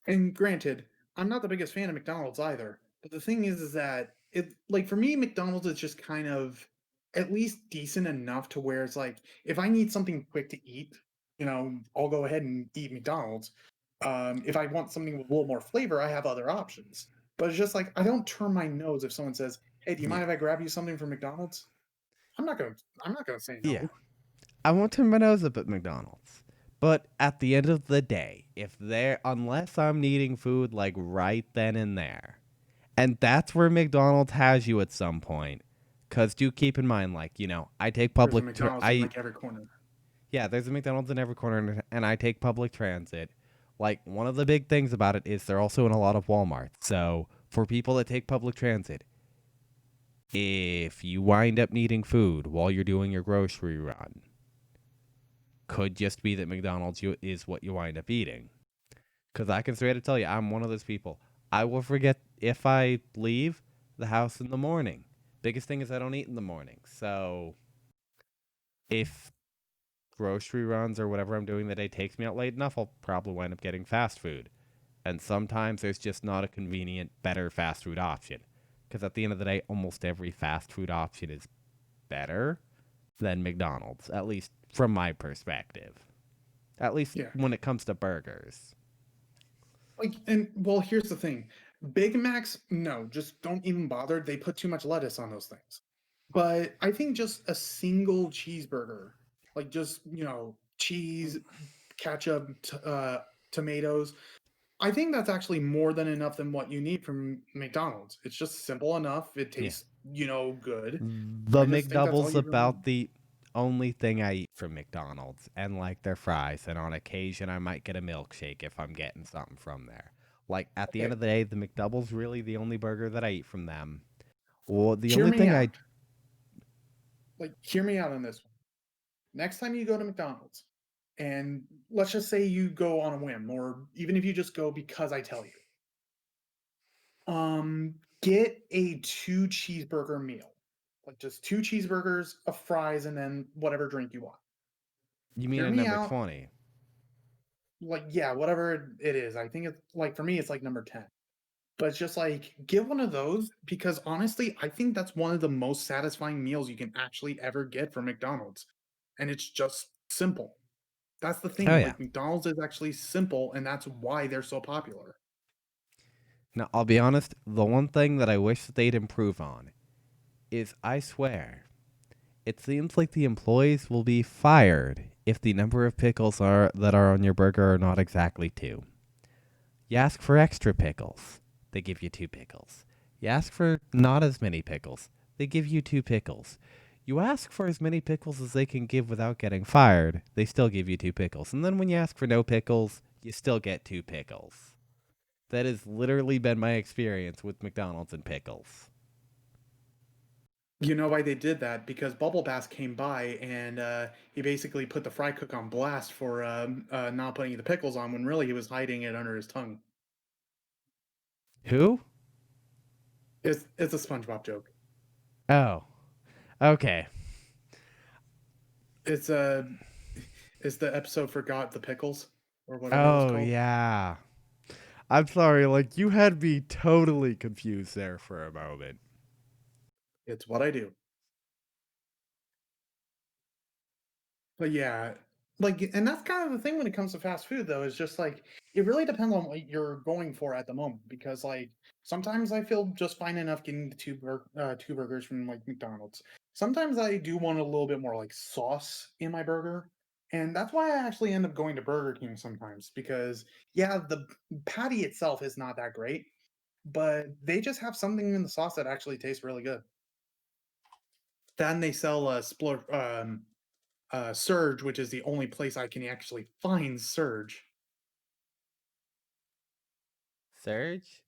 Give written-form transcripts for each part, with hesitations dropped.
And granted, I'm not the biggest fan of McDonald's either. But the thing is that it like for me, McDonald's is just kind of at least decent enough to where it's like if I need something quick to eat, I'll go ahead and eat McDonald's. If I want something with a little more flavor, I have other options. But it's just like I don't turn my nose if someone says, "Hey, do you mind Yeah. if I grab you something from McDonald's?" I'm not gonna I'm not gonna say Yeah. no. I won't turn my nose up at McDonald's. But at the end of the day, if they're unless I'm needing food like right then and there, and that's where McDonald's has you at some point. Cause do keep in mind, like I take There's a public. McDonald's in like every corner. Yeah, there's a McDonald's in every corner, and I take public transit. Like one of the big things about it is they're also in a lot of Walmarts. So for people that take public transit, if you wind up needing food while you're doing your grocery run, could just be that is what you wind up eating. Because I can straight up tell you, I'm one of those people. I will forget if I leave the house in the morning. Biggest thing is I don't eat in the morning. So if grocery runs or whatever I'm doing the day takes me out late enough, I'll probably wind up getting fast food. And sometimes there's just not a convenient, better fast food option. Because at the end of the day, almost every fast food option is better than McDonald's, at least from my perspective. At least Yeah. when it comes to burgers. Like, and well, here's the thing. Big Macs, no, just don't even bother. They put too much lettuce on those things. But I think just a single cheeseburger, like just, cheese, ketchup, tomatoes, I think that's actually more than enough than what you need from McDonald's. It's just simple enough. It Yeah. tastes, good. The I just think that's all McDouble's you really need. about the only thing I eat from McDonald's, and like their fries, and on occasion I might get a milkshake if I'm getting something from there. Like at the end Okay, of the day, the McDouble's really the only burger that I eat from them. Well, the hear only me thing I out. Like, hear me out on this one. Next time you go to McDonald's, and let's just say you go on a whim, or even if you just go because I tell you, get a two cheeseburger meal, like just two cheeseburgers, a fries, and then whatever drink you want. you mean Hear a me number out. 20. Like, yeah, whatever it is. I think it's like for me, it's like number 10. But it's just like get one of those because honestly, I think that's one of the most satisfying meals you can actually ever get from McDonald's. And it's just simple. That's the Oh thing. yeah. Like McDonald's is actually simple, and that's why they're so popular. Now I'll be honest, the one thing that I wish that they'd improve on is I swear, it seems like the employees will be fired if the number of pickles are that are on your burger are not exactly 2. You ask for extra pickles, they give you 2 pickles. You ask for not as many pickles, they give you 2 pickles. You ask for as many pickles as they can give without getting fired, they still give you 2 pickles. And then when you ask for no pickles, you still get 2 pickles. That has literally been my experience with McDonald's and pickles. You know why they did that? Because Bubble Bass came by and he basically put the fry cook on blast for not putting the pickles on when really he was hiding it under his tongue. Who? It's a SpongeBob joke. Oh, okay. It's it's the episode Forgot the Pickles or whatever it was Oh, called. yeah. I'm sorry, like, you had me totally confused there for a moment. It's what I do. But yeah, like, and that's kind of the thing when it comes to fast food, though, is just like it really depends on what you're going for at the moment. Because like sometimes I feel just fine enough getting the two burgers from like McDonald's. Sometimes I do want a little bit more like sauce in my burger, and that's why I actually end up going to Burger King sometimes. Because yeah, the patty itself is not that great, but they just have something in the sauce that actually tastes really good. Then they sell Surge, which is the only place I can actually find Surge. Surge?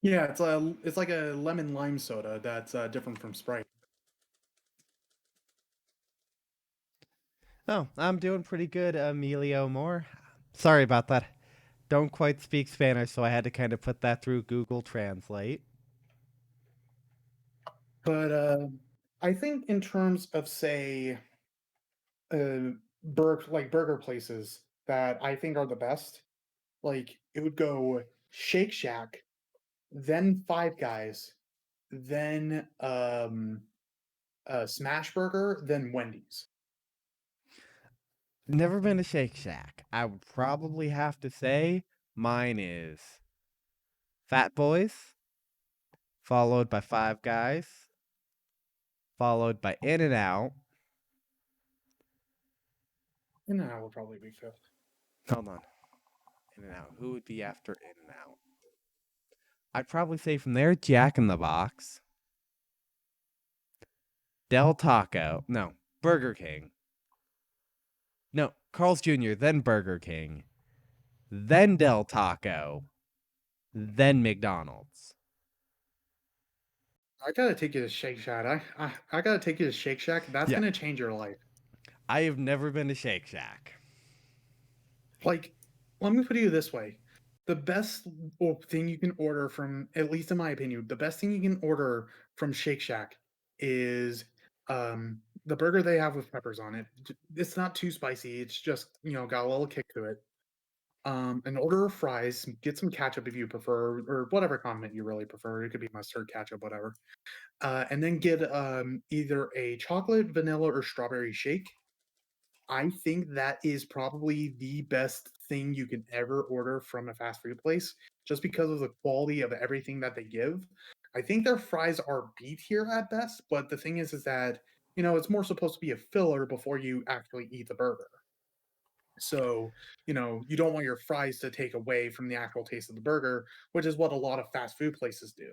Yeah, it's like a lemon lime soda that's different from Sprite. Oh, I'm doing pretty good, Emilio Moore. Sorry about that. Don't quite speak Spanish, so I had to kind of put that through Google Translate. But I think in terms of say burger places that I think are the best. Like it would go Shake Shack, then Five Guys, then Smash Burger, then Wendy's. Never been to Shake Shack. I would probably have to say mine is Fat Boys, followed by Five Guys, followed by In N Out. And then I would probably be fifth. Hold on. In and Out. Who would be after In and Out? I'd probably say from there, Jack in the Box, Del Taco. No, Burger King. No, Carl's Jr., then Burger King, then Del Taco, then McDonald's. I gotta take you to Shake Shack. I gotta take you to Shake Shack. That's Yeah, gonna change your life. I have never been to Shake Shack. Like, let me put it this way: the best thing you can order from, at least in my opinion, the best thing you can order from Shake Shack is the burger they have with peppers on it. It's not too spicy. It's just got a little kick to it. An order of fries. Get some ketchup if you prefer, or whatever condiment you really prefer. It could be mustard, ketchup, whatever. And then get either a chocolate, vanilla, or strawberry shake. I think that is probably the best thing you can ever order from a fast food place, just because of the quality of everything that they give. I think their fries are B tier at best, but the thing is that it's more supposed to be a filler before you actually eat the burger. So, you don't want your fries to take away from the actual taste of the burger, which is what a lot of fast food places do.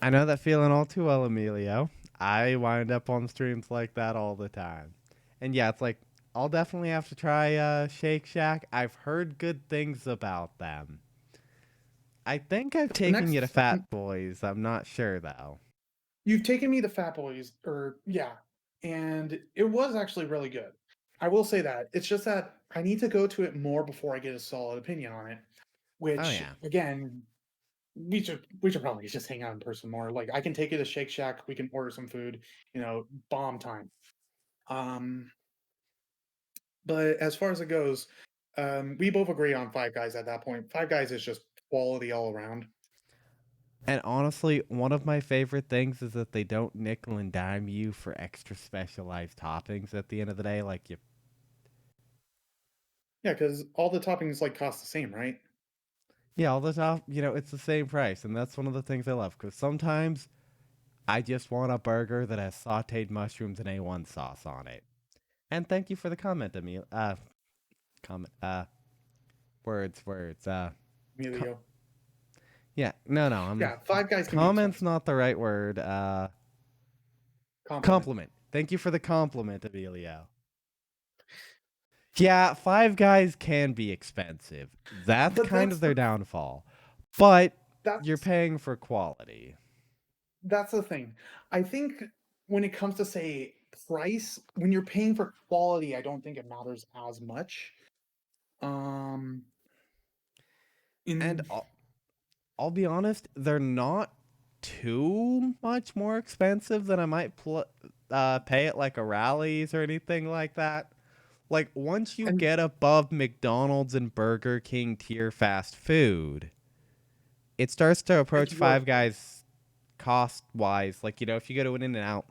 I know that feeling all too well, Emilio. I wind up on streams like that all the time. And yeah, it's like, I'll definitely have to try Shake Shack. I've heard good things about them. I think I've The taken you to next Fat Boys. I'm not sure, though. You've taken me to Fat Boys, or yeah, and it was actually really good. I will say that. It's just that I need to go to it more before I get a solid opinion on it. Oh, Which yeah. again, we should probably just hang out in person more. Like I can take you to Shake Shack, we can order some food, bomb time. Um, but as far as it goes, we both agree on Five Guys at that point. Five Guys is just quality all around. And honestly, one of my favorite things is that they don't nickel and dime you for extra specialized toppings at the end of the day. Like, you, Yeah, because all the toppings like cost the same, right? yeah, all the top, it's the same price. And that's one of the things I love. Because sometimes I just want a burger that has sauteed mushrooms and A1 sauce on it. And thank you for the comment, Emil. Comment. Words. Co- Emilio. yeah, no. Yeah, Five Guys can be Comment's expensive. not the right word. Compliment. Compliment. Thank you for the compliment, Emilio. Yeah, Five Guys can be expensive. That's But kind of their downfall. But you're that's paying for quality. that's the thing. I think when it comes to say price, when you're paying for quality, I don't think it matters as much. Um And in I'll be honest, they're not too much more expensive than I might pay at like a Rallies or anything like that. Like, once you and get above McDonald's and Burger King tier fast food, it starts to it's approach worth Five it. Guys cost wise. Like, if you go to an In and Out,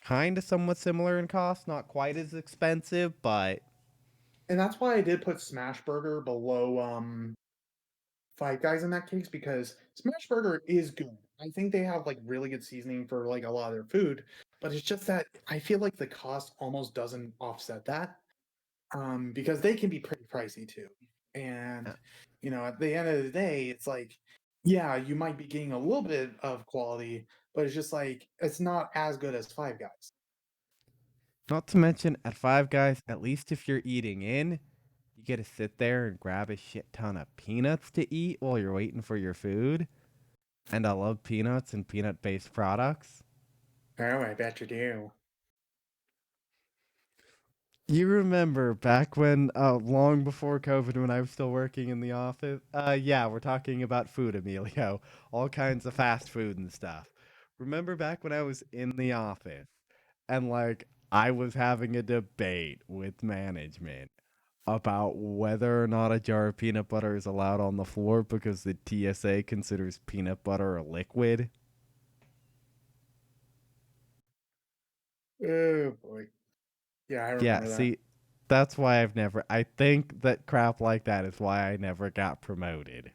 kind of somewhat similar in cost, not quite as expensive, but And that's why I did put Smash Burger below Five Guys in that case, because Smash Burger is good. I think they have like really good seasoning for like a lot of their food, but it's just that I feel like the cost almost doesn't offset that. Because they can be pretty pricey too. uh, And at the end of the day, it's like, yeah, you might be getting a little bit of quality, but it's just like it's not as good as Five Guys. not to mention at Five Guys, at least if you're eating in, you get to sit there and grab a shit ton of peanuts to eat while you're waiting for your food. And I love peanuts and peanut based products. Oh, I bet you do. You remember back when, long before COVID, when I was still working in the office? Yeah, we're talking about food, Emilio. All kinds of fast food and stuff. Remember back when I was in the office and, like, I was having a debate with management about whether or not a jar of peanut butter is allowed on the floor because the TSA considers peanut butter a liquid. Oh boy. Yeah, I Yeah, remember that. see, that's why I've never. I think that crap like that is why I never got promoted.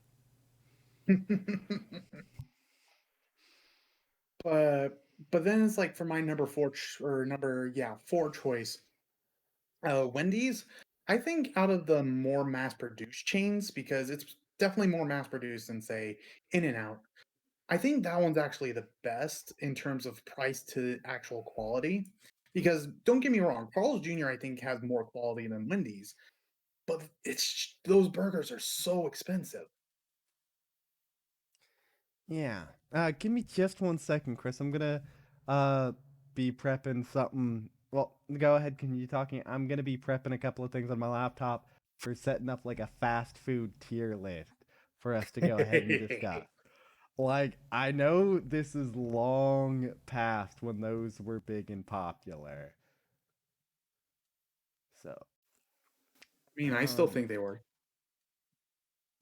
But then it's like for my number four or number four choice, Wendy's. I think out of the more mass produced chains, because it's definitely more mass produced than say In and Out. I think that one's actually the best in terms of price to actual quality. Because don't get me wrong, Carl's Jr. I think has more quality than Wendy's, but those burgers are so expensive. Yeah. Give me just 1 second, Chris. I'm gonna uh be prepping something. Well, go ahead. Can you talking? I'm gonna be prepping a couple of things on my laptop for setting up like a fast food tier list for us to go ahead and discuss. Like, I know this is long past when those were big and popular. So, I mean, I still um, think they were.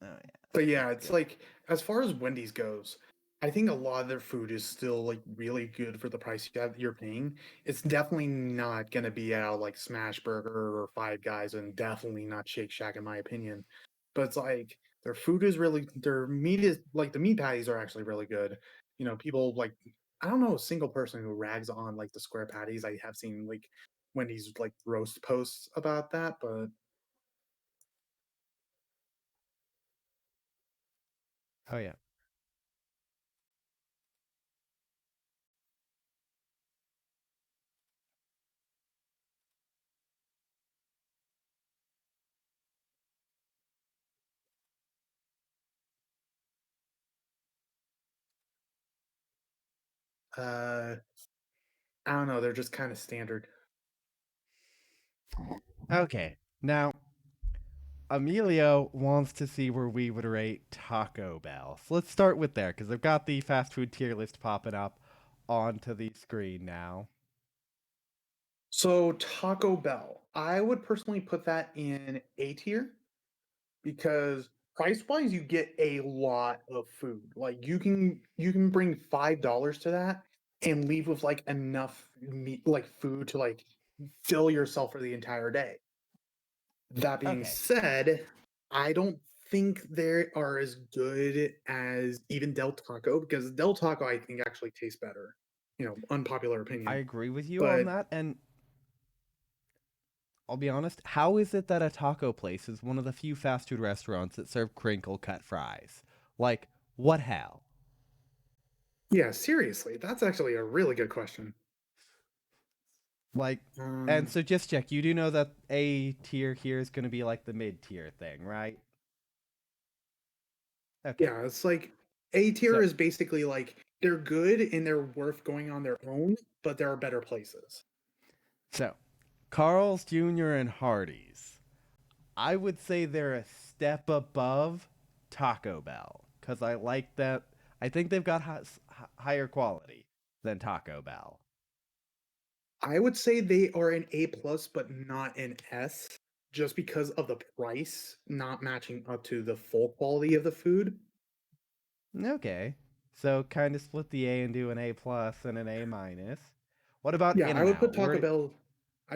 oh yeah, But let's yeah, it's go. like as far as Wendy's goes, I think a lot of their food is still like really good for the price you're paying. It's definitely not gonna be out like Smash Burger or Five Guys, and definitely not Shake Shack in my opinion. But it's like their food is really their meat is like the meat patties are actually really good. People like I don't know a single person who rags on like the square patties. I have seen like Wendy's like roast posts about that, but Oh yeah. uh I don't know, they're just kind of standard. Okay. Now, Emilio wants to see where we would rate Taco Bell. So let's start with there because I've got the fast food tier list popping up onto the screen now. So Taco Bell, I would personally put that in A tier because price wise you get a lot of food. Like you can bring $5 to that and leave with like enough meat like food to like fill yourself for the entire day. That being Okay. said, I don't think they are as good as even Del Taco because Del Taco I think actually tastes better. Unpopular I opinion. agree with you on But that. And I'll be honest, how is it that a taco place is one of the few fast food restaurants that serve crinkle cut fries? Like, what hell? yeah, seriously, that's actually a really good question. Like, and Um, so just check, you do know that A tier here is going to be like the mid tier thing, right? Okay. yeah, it's like A tier So, is basically like they're good and they're worth going on their own, but there are better places. so Carl's Jr. and Hardee's. I would say they're a step above Taco Bell because I like that. I think they've got higher quality than Taco Bell. I would say they are an A plus, but not an S, just because of the price not matching up to the full quality of the food. Okay. So kind of split the A and do an A plus and an A minus. What about Yeah, In I and would put Out? Taco Where Bell.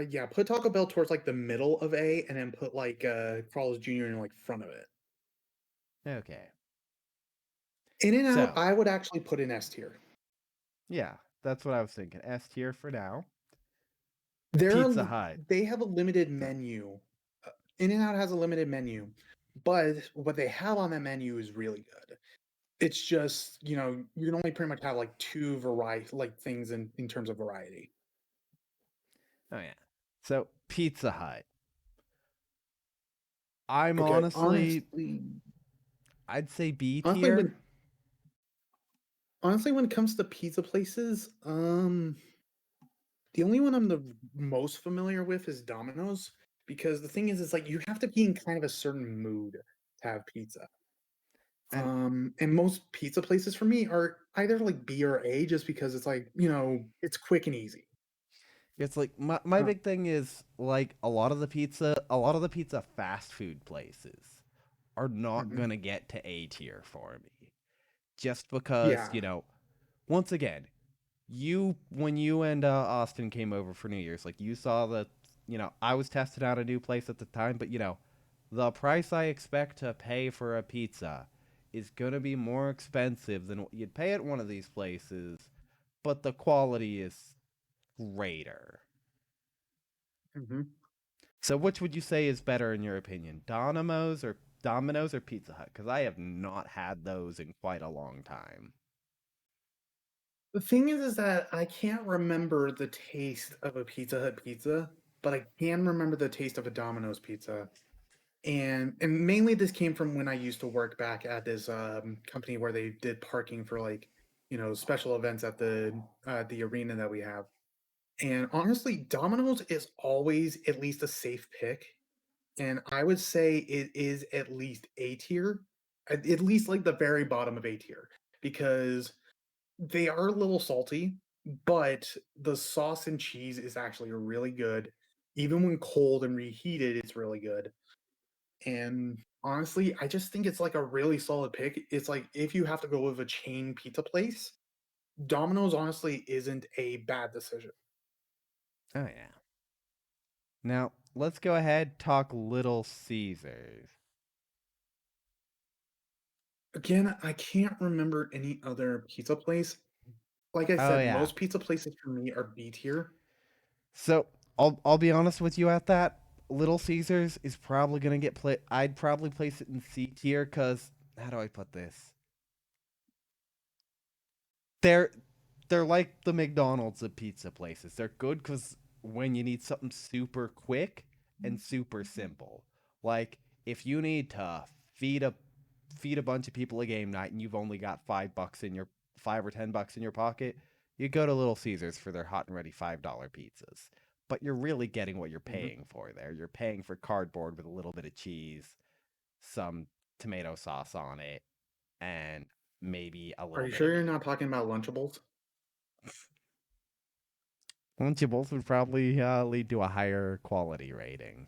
Yeah, put Taco Bell towards like the middle of A, and then put like Carl's Jr. in like front of it. okay. In and Out, So, I would actually put in S tier. yeah, that's what I was thinking. S tier for now. They're Pizza Hut. they have a limited So, menu. In and Out has a limited menu, but what they have on that menu is really good. It's just, you can only pretty much have like two variety like things in terms of variety. oh yeah. So, Pizza Hut. I'm Okay, honestly I'd say B honestly tier. when it comes to pizza places, the only one I'm the most familiar with is Domino's because the thing is like you have to be in kind of a certain mood to have pizza. And And most pizza places for me are either like B or A just because it's like, it's quick and easy. It's like my Uh, big thing is like a lot of the pizza fast food places are not mhm. gonna get to A tier for me. Just because, Yeah. once again, when you and Austin came over for New Year's, like you saw I was testing out a new place at the time, but the price I expect to pay for a pizza is gonna be more expensive than what you'd pay at one of these places, but the quality is greater. Mhm. So which would you say is better in your opinion? Domino's or Pizza Hut? Because I have not had those in quite a long time. The thing is that I can't remember the taste of a Pizza Hut pizza, but I can remember the taste of a Domino's pizza. And mainly this came from when I used to work back at this company where they did parking for like, special events at the arena that we have. And honestly, Domino's is always at least a safe pick. And I would say it is at least A tier, at least like the very bottom of A tier, because they are a little salty, but the sauce and cheese is actually really good. Even when cold and reheated, it's really good. And honestly, I just think it's like a really solid pick. It's like if you have to go with a chain pizza place, Domino's honestly isn't a bad decision. Oh yeah. Now let's go ahead talk Little Caesars. Again, I can't remember any other pizza place. Like I Oh said, yeah. most pizza places for me are B tier. So I'll be honest with you at that. Little Caesars is probably gonna get play. I'd probably place it in C tier because how do I put this? They're they're like the McDonald's of pizza places. They're good because when you need something super quick and super simple, like if you need to feed a feed a bunch of people a game night and you've only got $5 or $10 in your pocket, you go to Little Caesars for their hot and ready $5 pizzas. But you're really getting what you're Mhm. paying for there. You're paying for cardboard with a little bit of cheese, some tomato sauce on it, and maybe a Are little you bit of sure you're meat. not talking about Lunchables? Lunchables would probably lead to a higher quality rating.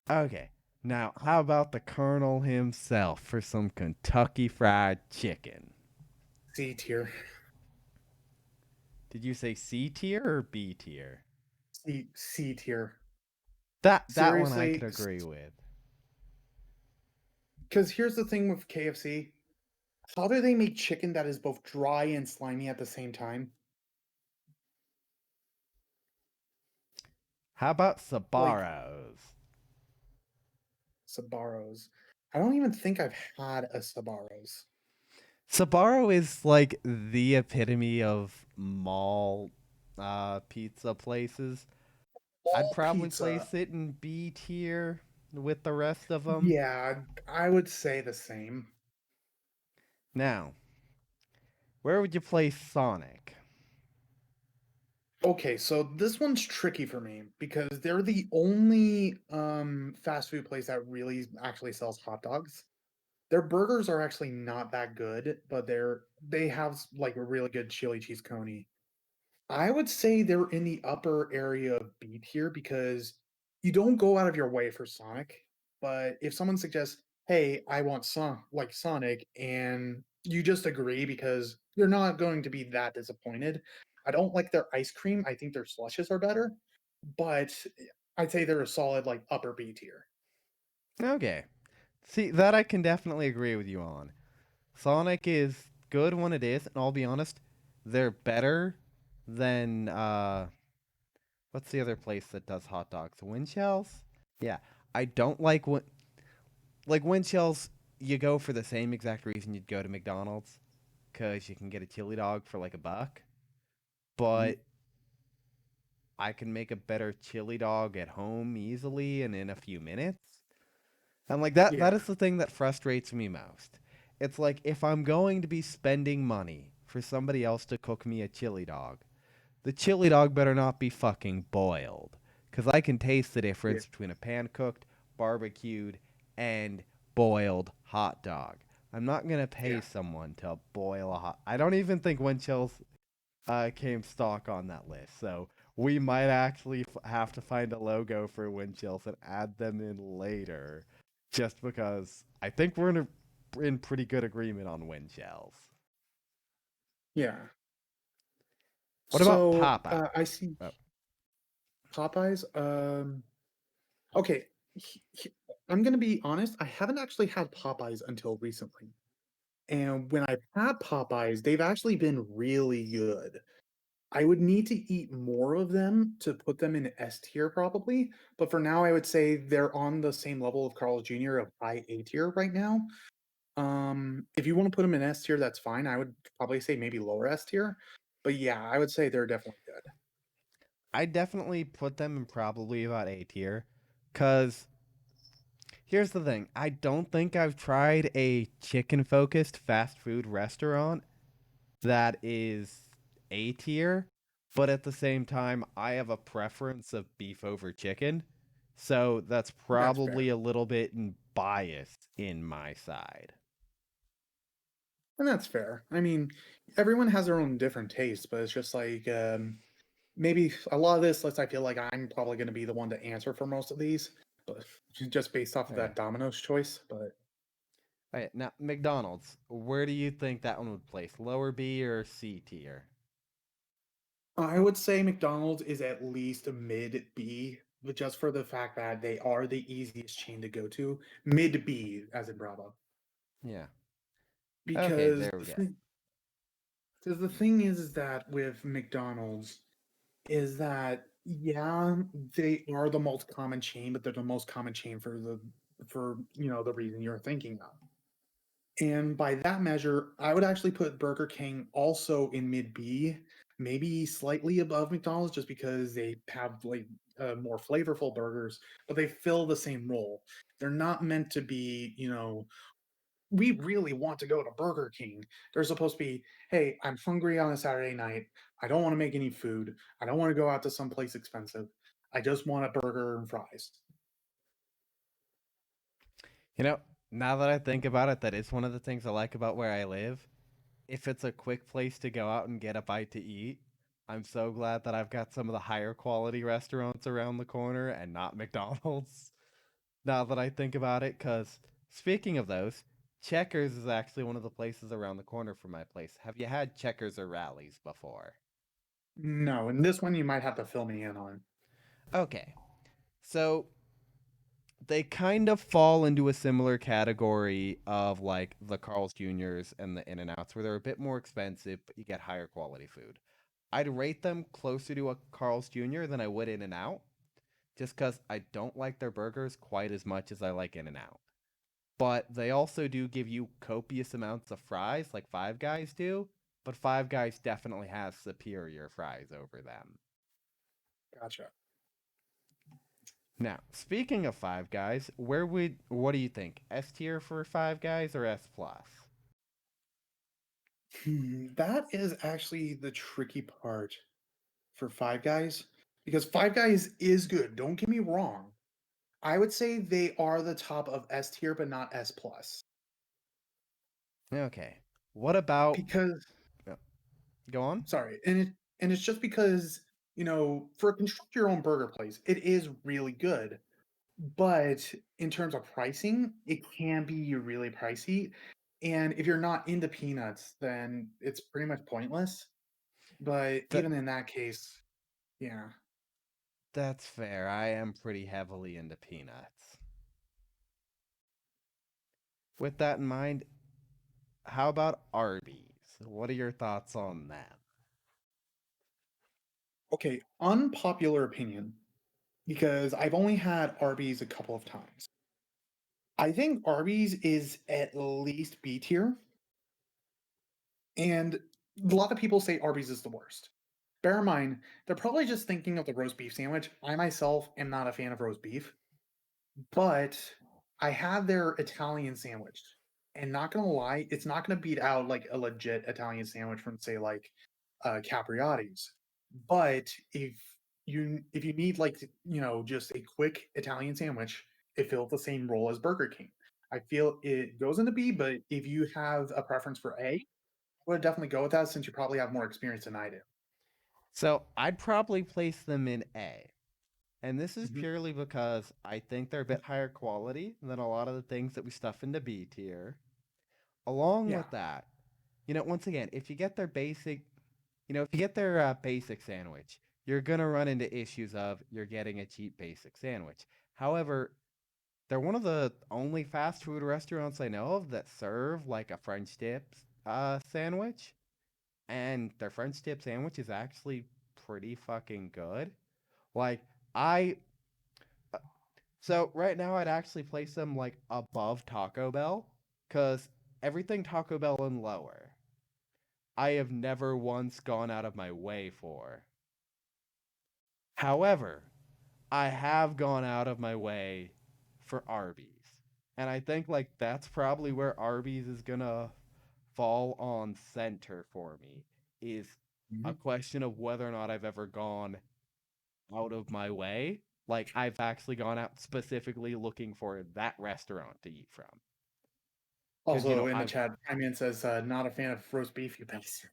Okay, now how about the Colonel himself for some Kentucky Fried Chicken? C tier. Did you say C tier or B tier? C tier. That one I could Seriously, agree with. because here's the thing with KFC. How do they make chicken that is both dry and slimy at the same time? How about Like Sabaros? Sabaros. I don't even think I've had a Sabaros. Sabaro is like the epitome of mall pizza places. I'd All probably pizza. place it in B tier with the rest of them. Yeah, I would say the same. Now, where would you place Sonic? Okay, so this one's tricky for me because they're the only fast food place that really actually sells hot dogs. Their burgers are actually not that good, but they have like a really good chili cheese coney. I would say they're in the upper area of B tier because you don't go out of your way for Sonic. But if someone suggests, "Hey, I want Sonic," and you just agree because you're not going to be that disappointed. I don't like their ice cream. I think their slushes are better, but I'd say they're a solid like upper B tier. Okay. See, that I can definitely agree with you on. Sonic is good when it is, and I'll be honest, they're better than what's the other place that does hot dogs? Windshells? Yeah. I don't like Windshells, you go for the same exact reason you'd go to McDonald's cuz you can get a chili dog for like $1. Mhm. But I can make a better chili dog at home easily and in a few minutes. And like that Yeah, is the thing that frustrates me most. It's like if I'm going to be spending money for somebody else to cook me a chili dog, the chili dog better not be fucking boiled. Cuz I can taste the yeah, difference between a pan cooked, barbecued, and boiled hot dog. I'm not going to pay yeah. someone to boil a hot. I don't even think Winchell's came stock on that list. So we might actually have to find a logo for wind chills and add them in later, just because I think we're in pretty good agreement on wind chills. Yeah. What about So Popeye? I see Oh, Popeyes. Okay, I'm gonna be honest. I haven't actually had Popeyes until recently, and when I've had Popeyes, they've actually been really good. I would need to eat more of them to put them in S tier probably, but for now, I would say they're on the same level of Carl's Jr. of high A tier right now. If you want to put them in S tier, that's fine. I would probably say maybe lower S tier, but yeah, I would say they're definitely good. I definitely put them in probably about A tier, cause here's the thing: I don't think I've tried a chicken focused fast food restaurant that is A tier, but at the same time, I have a preference of beef over chicken. So that's That's probably fair. a little bit biased in my side. And that's fair. I mean, everyone has their own different tastes, but it's just like maybe a lot of this list. I feel like I'm probably going to be the one to answer for most of these, but just based off of Okay. that Domino's choice. But Okay, now McDonald's, where do you think that one would place? Lower B or C tier? I would say McDonald's is at least a mid B, but just for the fact that they are the easiest chain to go to. Mid B, as in Bravo, Yeah. Okay, because there we go. the thing is that with McDonald's is that yeah, they are the most common chain, but they're the most common chain for the reason you're thinking of. And by that measure, I would actually put Burger King also in mid B, maybe slightly above McDonald's just because they have like more flavorful burgers, but they fill the same role. They're not meant to be, we really want to go to Burger King. They're supposed to be, hey, I'm hungry on a Saturday night. I don't want to make any food. I don't want to go out to someplace expensive. I just want a burger and fries. You know, now that I think about it, that is one of the things I like about where I live. If it's a quick place to go out and get a bite to eat, I'm so glad that I've got some of the higher quality restaurants around the corner and not McDonald's. Now that I think about it, because speaking of those, Checkers is actually one of the places around the corner from my place. Have you had Checkers or Rallies before? No, and this one you might have to fill me in on. Okay, so they kind of fall into a similar category of like the Carl's Juniors and the In and Outs, where they're a bit more expensive, but you get higher quality food. I'd rate them closer to a Carl's Jr. than I would In and Out, just because I don't like their burgers quite as much as I like In and Out. But they also do give you copious amounts of fries, like Five Guys do. But Five Guys definitely has superior fries over them. Gotcha. Now, speaking of Five Guys, what do you think? S tier for Five Guys or S plus? That is actually the tricky part for Five Guys because Five Guys is good. Don't get me wrong. I would say they are the top of S tier, but not S plus. Okay. What about Because uh, go on? sorry, and it's just because for a construct your own burger place, it is really good. But in terms of pricing, it can be really pricey. And if you're not into peanuts, then it's pretty much pointless. But That even in that case, yeah. that's fair. I am pretty heavily into peanuts. With that in mind, how about Arby's? What are your thoughts on that? Okay, unpopular opinion, because I've only had Arby's a couple of times. I think Arby's is at least B tier, and a lot of people say Arby's is the worst. Bear in mind, they're probably just thinking of the roast beef sandwich. I myself am not a fan of roast beef, but I had their Italian sandwich, and not gonna lie, it's not gonna beat out like a legit Italian sandwich from say like Capriati's. But if you need like just a quick Italian sandwich, it fills the same role as Burger King. I feel it goes into B, but if you have a preference for A, I would definitely go with that since you probably have more experience than I do. So I'd probably place them in A. And this is Mhm. purely because I think they're a bit higher quality than a lot of the things that we stuff into B tier. Along Yeah. with that, once again, if you get their if you get their basic sandwich, you're going to run into issues of you're getting a cheap basic sandwich. However, they're one of the only fast food restaurants I know of that serve like a French dip sandwich, and their French dip sandwich is actually pretty fucking good. Like I so right now I'd actually place them like above Taco Bell cuz everything Taco Bell and lower I have never once gone out of my way for. However, I have gone out of my way for Arby's. And I think like that's probably where Arby's is going to fall on center for me is a Mhm. question of whether or not I've ever gone out of my way. Like I've actually gone out specifically looking for that restaurant to eat from. Because Also in the I've chat, Iman says, not a fan of roast beef, you bastard.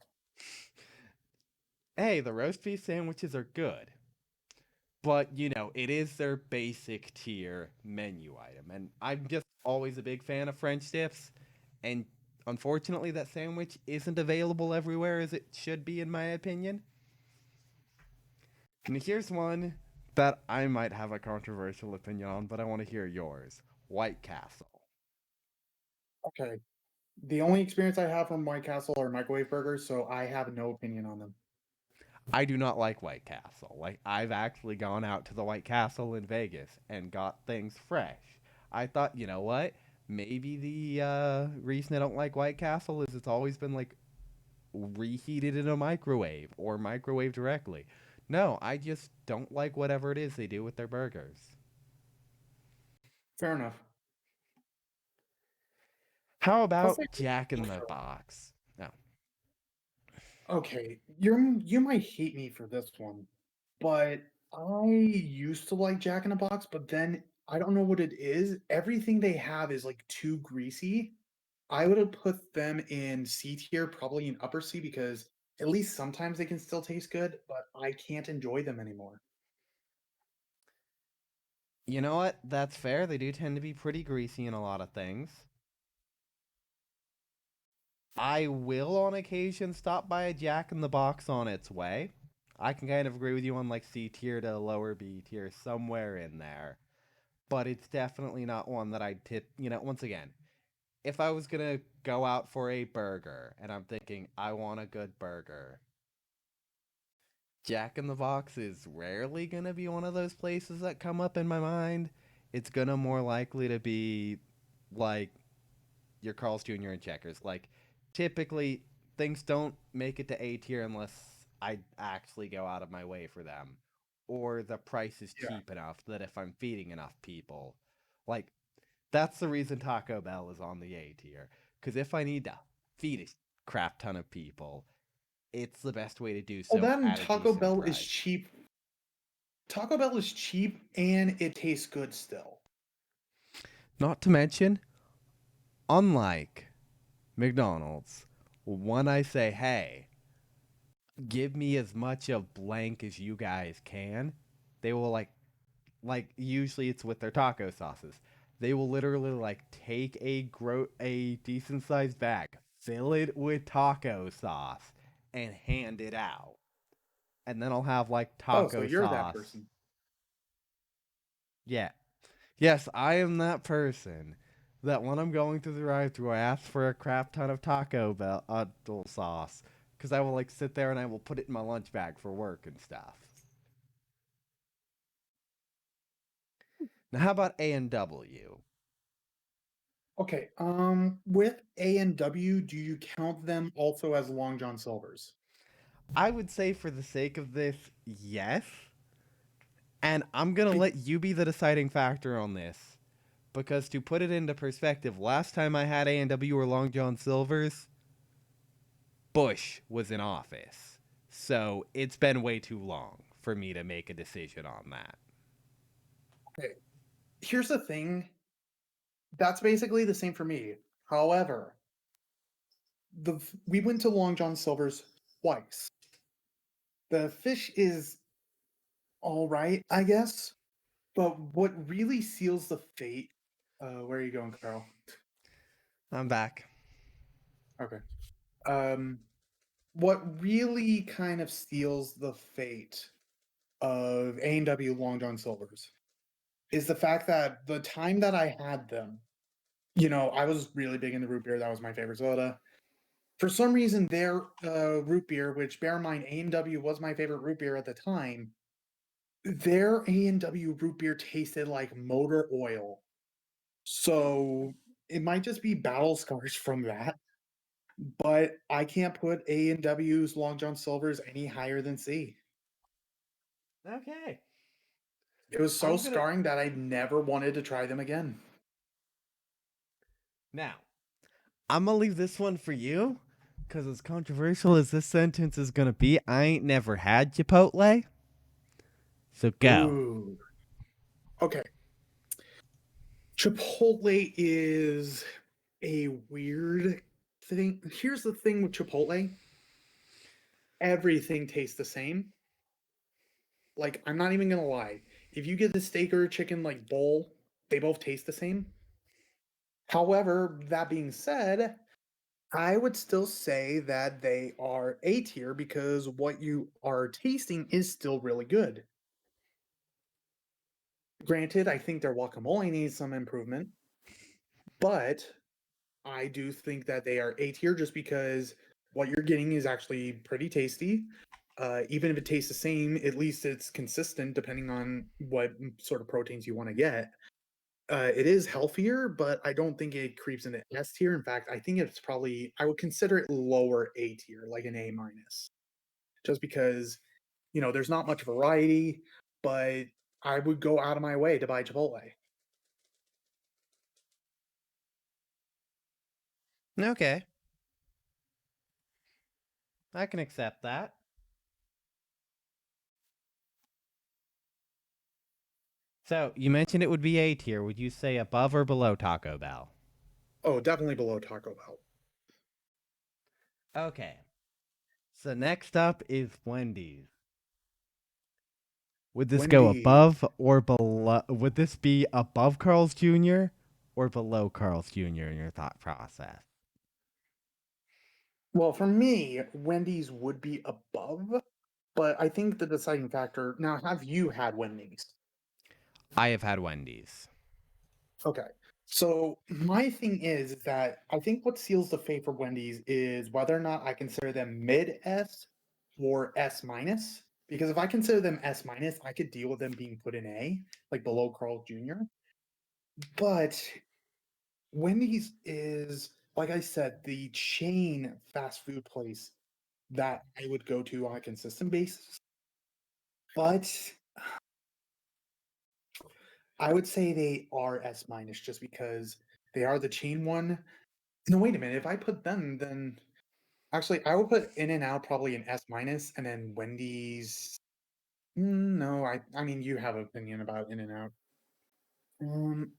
hey, the roast beef sandwiches are good. But it is their basic tier menu item. And I'm just always a big fan of French dips. And unfortunately that sandwich isn't available everywhere as it should be in my opinion. And here's one that I might have a controversial opinion on, but I want to hear yours. White Castle. Okay. The only experience I have from White Castle are microwave burgers, so I have no opinion on them. I do not like White Castle. Like I've actually gone out to the White Castle in Vegas and got things fresh. I thought, you know what? Maybe the reason I don't like White Castle is it's always been like reheated in a microwave or microwave directly. No, I just don't like whatever it is they do with their burgers. Fair enough. How Plus, they about Jack in the Box? No. okay, you might hate me for this one, but I used to like Jack in the Box, but then I don't know what it is. Everything they have is like too greasy. I would have put them in C tier, probably in upper C, because at least sometimes they can still taste good, but I can't enjoy them anymore. You know what? That's fair. They do tend to be pretty greasy in a lot of things. I will on occasion stop by a Jack in the Box on its way. I can kind of agree with you on like C tier to lower B tier, somewhere in there. But it's definitely not one that I'd tip. Once again, if I was gonna go out for a burger and I'm thinking I want a good burger, Jack in the Box is rarely gonna be one of those places that come up in my mind. It's gonna more likely to be like your Carl's Jr. and Checkers. Like, typically, things don't make it to A tier unless I actually go out of my way for them, or the price is Yeah. cheap enough that if I'm feeding enough people, like that's the reason Taco Bell is on the A tier. Because if I need to feed a crap ton of people, it's the best way to do Well, so that and at a decent price. Taco Bell is cheap and it tastes good still. Not to mention, unlike McDonald's, when I say, hey, give me as much of blank as you guys can, they will like usually it's with their taco sauces. They will literally like take a decent sized bag, fill it with taco sauce, and hand it out. And then I'll have like Oh, so taco you're that sauce. person. Yeah. Yes, I am that person that when I'm going through the drive-thru, I ask for a crap ton of Taco Bell sauce because I will like sit there and I will put it in my lunch bag for work and stuff. Now, how about A and W? Okay, with A and W, do you count them also as Long John Silver's? I would say for the sake of this, yes. And I'm gonna Be- let you be the deciding factor on this because to put it into perspective, last time I had A and W or Long John Silver's, Bush was in office. So it's been way too long for me to make a decision on that. okay, here's the thing. That's basically the same for me. However, we went to Long John Silver's twice. The fish is all right, I guess. But what really seals the fate? Where are you going, Carl? I'm back. Okay. Um, what really kind of seals the fate of A&W Long John Silver's is the fact that the time that I had them, I was really big into root beer. That was my favorite soda. For some reason, their root beer, which bear in mind, A&W was my favorite root beer at the time, their A&W root beer tasted like motor oil. So it might just be battle scars from that, but I can't put A&W's Long John Silver's any higher than C. Okay. It was so I'm gonna scarring that I never wanted to try them again. now. I'm gonna leave this one for you, cause as controversial as this sentence is gonna be, I ain't never had Chipotle. So go. Ooh. Okay. Chipotle is a weird thing. Here's the thing with Chipotle, everything tastes the same. Like, I'm not even gonna lie. If you get the steak or chicken like bowl, they both taste the same. However, that being said, I would still say that they are A tier because what you are tasting is still really good. Granted, I think their guacamole needs some improvement, but I do think that they are A tier just because what you're getting is actually pretty tasty. Even if it tastes the same, at least it's consistent depending on what sort of proteins you want to get. It is healthier, but I don't think it creeps into S tier. In fact, I think it's probably I would consider it lower A tier, like an A minus, just because there's not much variety. But I would go out of my way to buy Chipotle. Okay. I can accept that. So you mentioned it would be A tier. Would you say above or below Taco Bell? Oh, definitely below Taco Bell. Okay. So next up is Wendy's. Would this go Wendy's. above or below? Would this be above Carl's Jr. or below Carl's Jr. in your thought process? Well, for me, Wendy's would be above, but I think the deciding factor. Now, have you had Wendy's? I have had Wendy's. Okay. So my thing is that I think what seals the fate for Wendy's is whether or not I consider them mid S or S minus. Because if I consider them S minus, I could deal with them being put in A, like below Carl Jr. But Wendy's is, like I said, the chain fast food place that I would go to on a consistent basis. But I would say they are S minus just because they are the chain one. No, wait a minute. If I put them, then actually I would put In and Out probably an S minus, and then Wendy's. No, I mean you have an opinion about In and Out.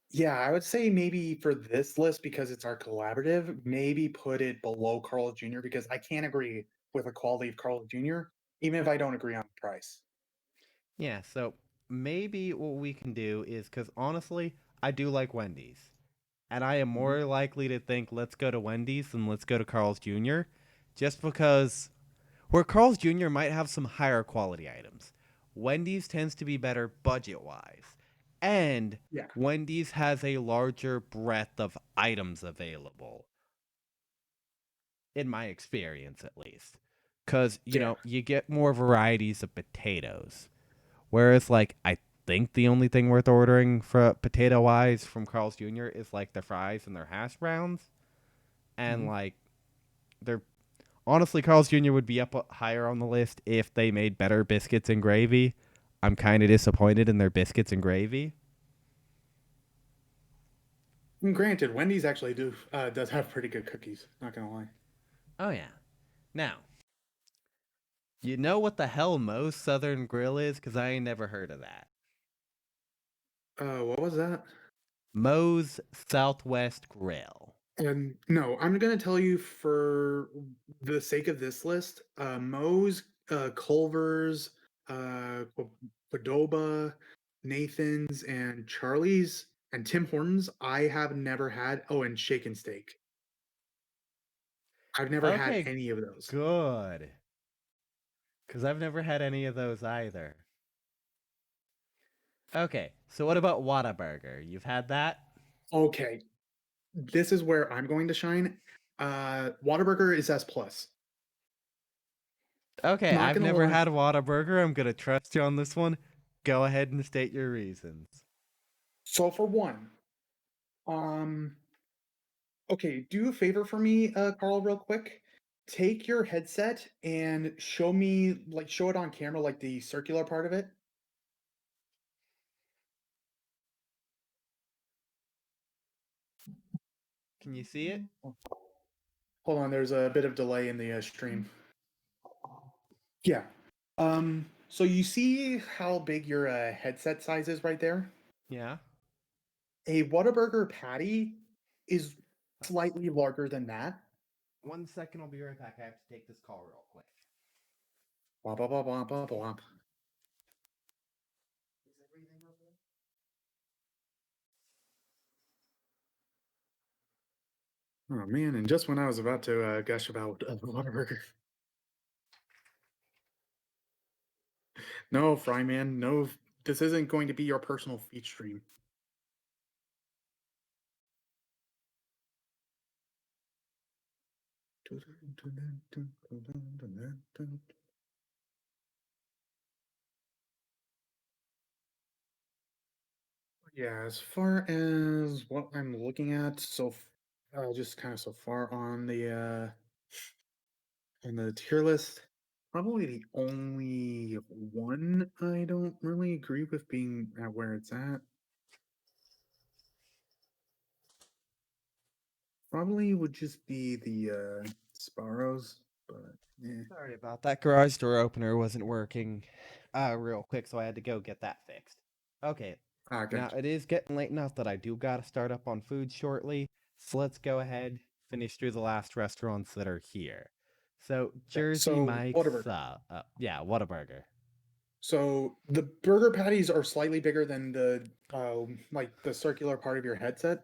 Yeah, I would say maybe for this list because it's our collaborative, maybe put it below Carl Jr. because I can't agree with the quality of Carl Jr. even if I don't agree on the price. Yeah, so maybe what we can do is because honestly, I do like Wendy's. And I am Mhm. more likely to think let's go to Wendy's than let's go to Carl's Jr. Just because where Carl's Jr. might have some higher quality items, Wendy's tends to be better budget wise. And Yeah, Wendy's has a larger breadth of items available, in my experience at least. Because, yeah. you get more varieties of potatoes. Whereas, like, I think the only thing worth ordering for potato wise from Carl's Jr. is like their fries and their hash browns. And, Mhm. like, they're honestly, Carl's Jr. would be up higher on the list if they made better biscuits and gravy. I'm kind of disappointed in their biscuits and gravy. And granted, Wendy's actually does have pretty good cookies. Not gonna lie. Oh, yeah. Now, you know what the hell Moe's Southern Grill is? Because I ain't never heard of that. What was that? Moe's Southwest Grill. And no, I'm gonna tell you for the sake of this list, Moe's. Culver's, Qdoba, Nathan's, and Charlie's, and Tim Hortons. I have never had. Oh, and Shake and Steak. I've never had Okay, any of those. good. Because I've never had any of those either. Okay, so what about Whataburger? You've had that? Okay, this is where I'm going to shine. Whataburger is S plus. Okay, Not I've gonna never lie. had Whataburger. I'm gonna trust you on this one. Go ahead and state your reasons. So for one, um, okay, do a favor for me, Carl, real quick. Take your headset and show me, like, show it on camera, like the circular part of it. Can you see it? Hold on, there's a bit of delay in the stream. Yeah. So you see how big your headset size is right there? Yeah. A Whataburger patty is slightly larger than that. 1 second, I'll be right back. I have to take this call real quick. Blah blah blah blah blah blah. Is everything okay? Oh man! And just when I was about to gush about Whataburger, no, Fryman, no, this isn't going to be your personal feed stream. Yeah, as far as what I'm looking at, just kind of so far on the tier list, probably the only one I don't really agree with being at where it's at. Probably would just be the Sparrows, but yeah. Sorry about that. Garage door opener wasn't working real quick, so I had to go get that fixed. Okay. Ah, Now, good. it is getting late enough that I do got to start up on food shortly. So let's go ahead, finish through the last restaurants that are here. So, Okay, Jersey so Mike's, Whataburger. yeah, Whataburger. So the burger patties are slightly bigger than the like the circular part of your headset.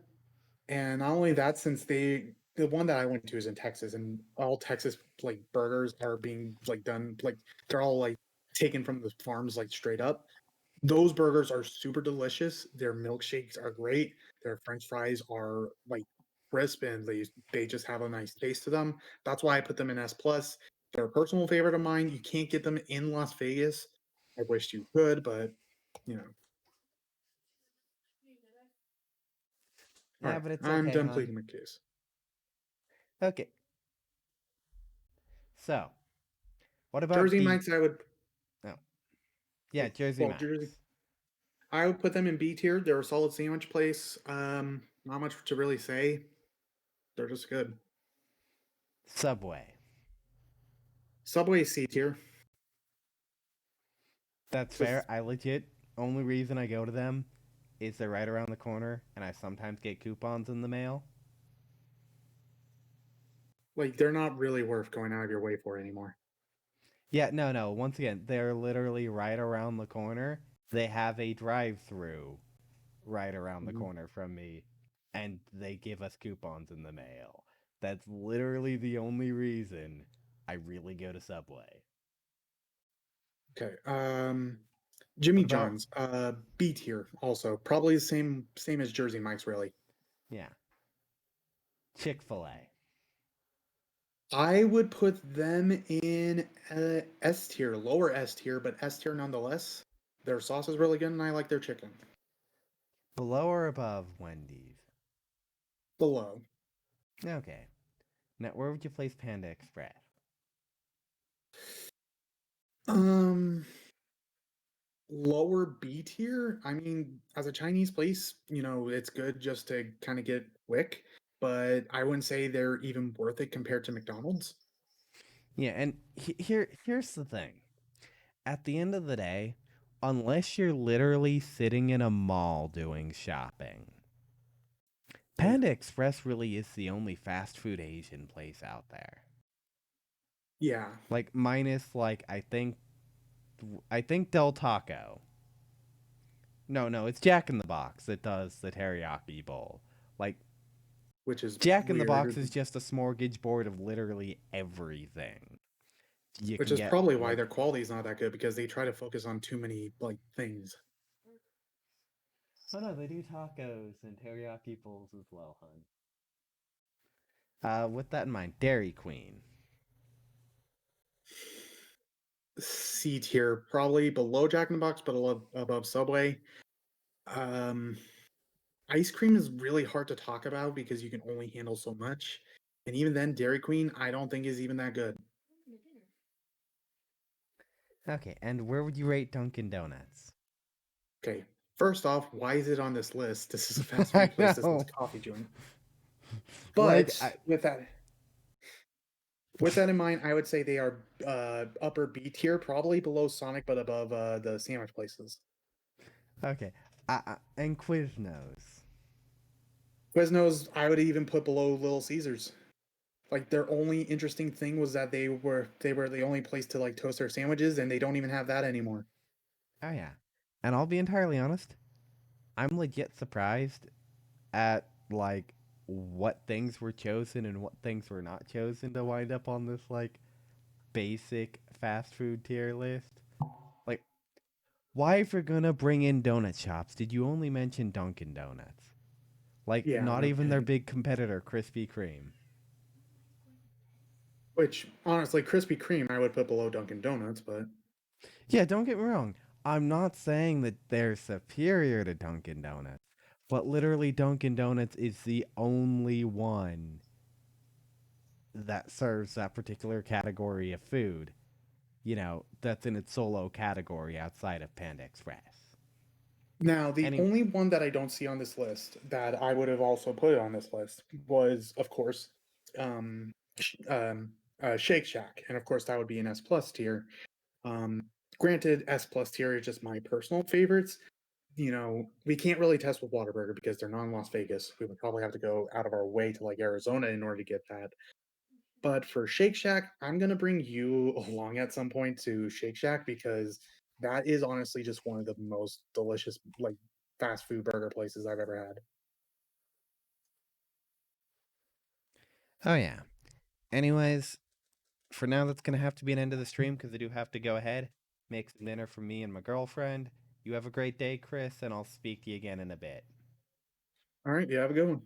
And not only that, since the one that I went to is in Texas, and all Texas like burgers are being like done like they're all like taken from the farms like straight up. Those burgers are super delicious. Their milkshakes are great. Their French fries are like crisp and they just have a nice taste to them. That's why I put them in S plus. They're a personal favorite of mine. You can't get them in Las Vegas. I wish you could, but you know. All Yeah, right, but it's I'm okay, done hon. pleading my case. Okay. So, what about Jersey B? Mike's, I would. Oh, yeah, Jersey Well, Jersey, Mike's. I would put them in B tier. They're a solid sandwich place. Not much to really say. They're just good. Subway. Subway C tier. That's fair. Just I legit, only reason I go to them is they're right around the corner, and I sometimes get coupons in the mail. like they're not really worth going out of your way for anymore. Yeah, no, no. Once again, they're literally right around the corner. They have a drive-through right around the Mhm. corner from me, and they give us coupons in the mail. That's literally the only reason I really go to Subway. Okay. Jimmy What about, John's, B tier also. Probably the same as Jersey Mike's really. yeah, Chick-fil-A? I would put them in S tier, lower S tier, but S tier nonetheless. Their sauce is really good and I like their chicken. Below or above Wendy's? Below. Okay. Now, where would you place Panda Express? Um Lower B tier. I mean, as a Chinese place, it's good just to kind of get quick, but I wouldn't say they're even worth it compared to McDonald's. Yeah, and here's the thing. At the end of the day, unless you're literally sitting in a mall doing shopping, Yeah. Panda Express really is the only fast food Asian place out there. Yeah, Like minus like I think Del Taco. No, no, it's Jack in the Box that does the teriyaki bowl. Like which is Jack in the Box weird. is just a smorgasbord of literally everything. You Which can is get probably why like their quality is not that good because they try to focus on too many like things. oh no, they do tacos and teriyaki bowls as well, hun. With that in mind, Dairy Queen. C tier, probably below Jack in the Box, but above Subway. Um, Ice cream is really hard to talk about because you can only handle so much. And even then, Dairy Queen, I don't think is even that good. Okay, and where would you rate Dunkin' Donuts? Okay, first off, why is it on this list? This is a fast I food place. This is know. a coffee joint. Like But with that in mind, I would say they are upper B tier, probably below Sonic, but above the sandwich places. okay, and Quiznos. Quiznos, I would even put below Little Caesars. Like their only interesting thing was that they were the only place to like toast their sandwiches, and they don't even have that anymore. Oh yeah, and I'll be entirely honest. I'm legit surprised at like what things were chosen and what things were not chosen to wind up on this like basic fast food tier list. Like, why if you're gonna bring in donut shops, did you only mention Dunkin' Donuts? Like, Yeah, not no even their kidding. big competitor, Krispy Kreme. Which honestly, Krispy Kreme I would put below Dunkin' Donuts, but Yeah, don't get me wrong. I'm not saying that they're superior to Dunkin' Donuts, but literally Dunkin' Donuts is the only one that serves that particular category of food, that's in its solo category outside of Panda Express. now the Any only one that I don't see on this list that I would have also put on this list was, of course, um, Shake Shack, and of course that would be an S plus tier. Um, Granted, S plus tier is just my personal favorites. We can't really test with Whataburger because they're not in Las Vegas. We would probably have to go out of our way to like Arizona in order to get that. But for Shake Shack, I'm gonna bring you along at some point to Shake Shack because that is honestly just one of the most delicious like fast food burger places I've ever had. Oh yeah. Anyways, for now that's gonna have to be an end of the stream because I do have to go ahead, make some dinner for me and my girlfriend. You have a great day, Chris, and I'll speak to you again in a bit. All right, yeah, have a good one.